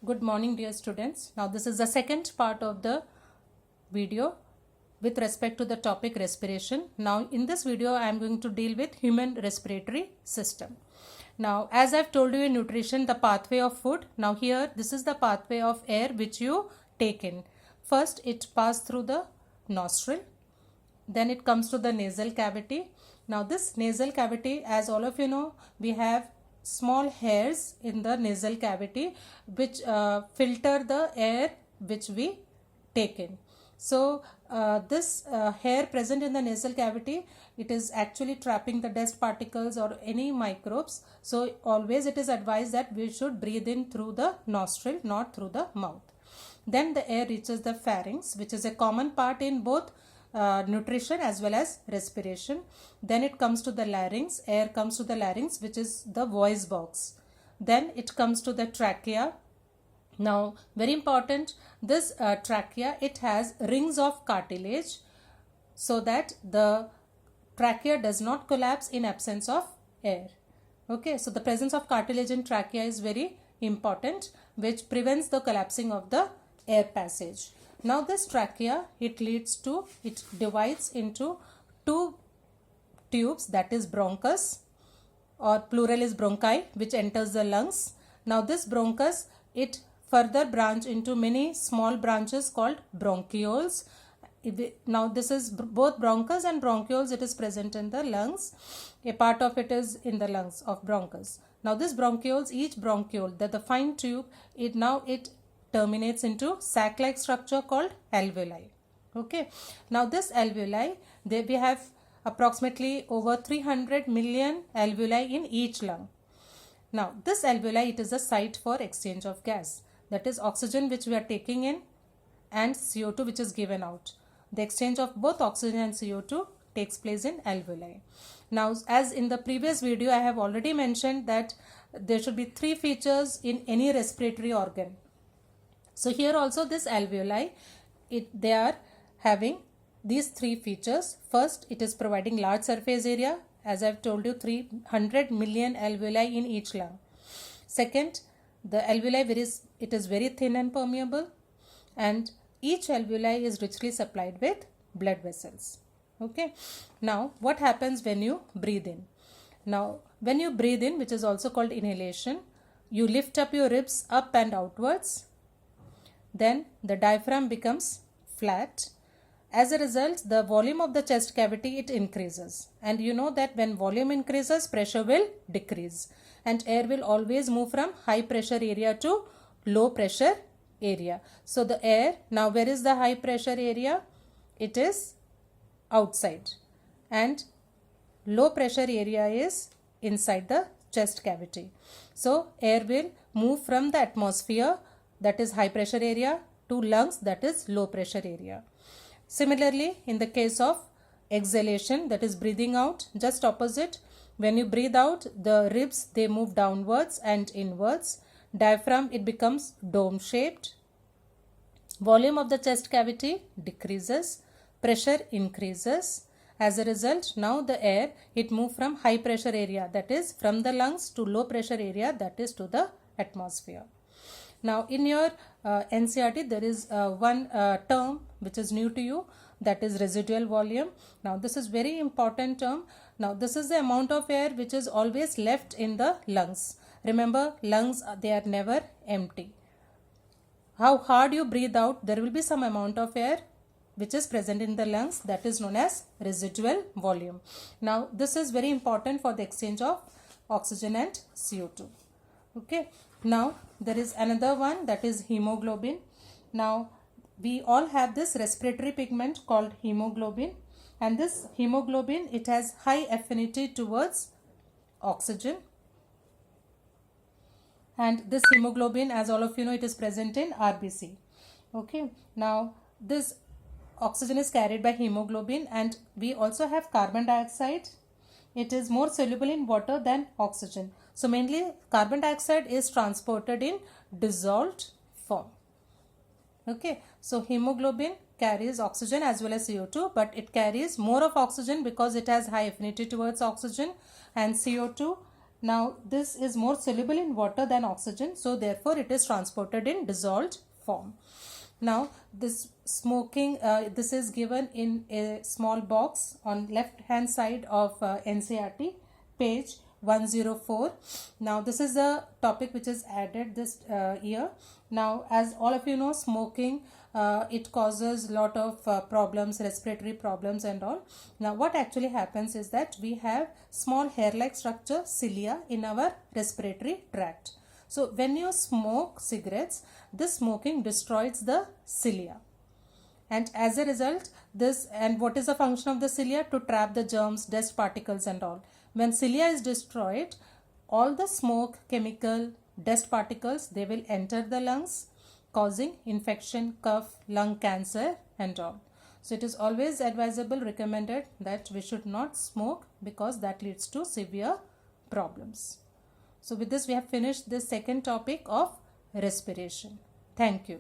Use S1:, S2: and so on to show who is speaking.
S1: Good morning, dear students. Now this is the second part of the video with respect to the topic respiration. Now in this video I am going to deal with human respiratory system. Now as I've told you in nutrition, the pathway of food. Now here this is the pathway of air which you take in. First it passes through the nostril, then it comes to the nasal cavity. Now this nasal cavity, as all of you know, we have small hairs in the nasal cavity which filter the air which we take in. So this hair present in the nasal cavity, it is actually trapping the dust particles or any microbes. So always it is advised that we should breathe in through the nostril, not through the mouth. Then the air reaches the pharynx, which is a common part in both nutrition as well as respiration. Then it comes to the larynx. Air comes to the larynx, which is the voice box. Then it comes to the trachea. Now very important, this trachea, it has rings of cartilage so that the trachea does not collapse in absence of air. Okay, so the presence of cartilage in trachea is very important, which prevents the collapsing of the air passage. Now this trachea, it divides into two tubes, that is bronchus, or plural is bronchi, which enters the lungs. Now this bronchus, it further branch into many small branches called bronchioles. Now this is both bronchus and bronchioles, it is present in the lungs. A part of it is in the lungs of bronchus. Now this bronchioles, each bronchiole, the fine tube, it terminates into sac-like structure called alveoli. Okay. Now this alveoli, we have approximately over 300 million alveoli in each lung. Now this alveoli, it is a site for exchange of gas. That is oxygen which we are taking in and CO2 which is given out. The exchange of both oxygen and CO2 takes place in alveoli. Now as in the previous video I have already mentioned that there should be three features in any respiratory organ. So here also this alveoli, they are having these three features. First, it is providing large surface area. As I have told you, 300 million alveoli in each lung. Second, the alveoli, it is very thin and permeable, and each alveoli is richly supplied with blood vessels. Okay. Now what happens when you breathe in? Now when you breathe in, which is also called inhalation, you lift up your ribs up and outwards. Then the diaphragm becomes flat. As a result, the volume of the chest cavity, it increases. And you know that when volume increases, pressure will decrease. And air will always move from high pressure area to low pressure area. So the air, now where is the high pressure area? It is outside. And low pressure area is inside the chest cavity. So air will move from the atmosphere, that is high pressure area, to lungs, that is low pressure area. Similarly, in the case of exhalation, that is breathing out, just opposite. When you breathe out, the ribs, they move downwards and inwards. Diaphragm, it becomes dome shaped. Volume of the chest cavity decreases. Pressure increases. As a result, now the air, it moves from high pressure area, that is from the lungs, to low pressure area, that is to the atmosphere. Now in your NCERT, there is one term which is new to you, that is residual volume. Now this is very important term. Now this is the amount of air which is always left in the lungs. Remember, lungs, they are never empty. How hard you breathe out, there will be some amount of air which is present in the lungs, that is known as residual volume. Now this is very important for the exchange of oxygen and CO2. Okay. Now there is another one, that is hemoglobin. Now we all have this respiratory pigment called hemoglobin, and this hemoglobin, it has high affinity towards oxygen. And this hemoglobin, as all of you know, it is present in RBC. Okay. Now this oxygen is carried by hemoglobin, and we also have carbon dioxide. It is more soluble in water than oxygen. So mainly carbon dioxide is transported in dissolved form. Okay. So hemoglobin carries oxygen as well as CO2, but it carries more of oxygen because it has high affinity towards oxygen, and CO2 Now this is more soluble in water than oxygen, so therefore it is transported in dissolved form. Now this smoking, this is given in a small box on left hand side of NCERT page 104. Now this is the topic which is added this year. Now as all of you know, smoking it causes lot of problems, respiratory problems and all. Now what actually happens is that we have small hair like structure, cilia, in our respiratory tract. So when you smoke cigarettes, this smoking destroys the cilia, and as a result this, and what is the function of the cilia? To trap the germs, dust particles and all. When cilia is destroyed, all the smoke, chemical, dust particles, they will enter the lungs, causing infection, cough, lung cancer and all. So it is always advisable, recommended that we should not smoke, because that leads to severe problems. So with this we have finished this second topic of respiration. Thank you.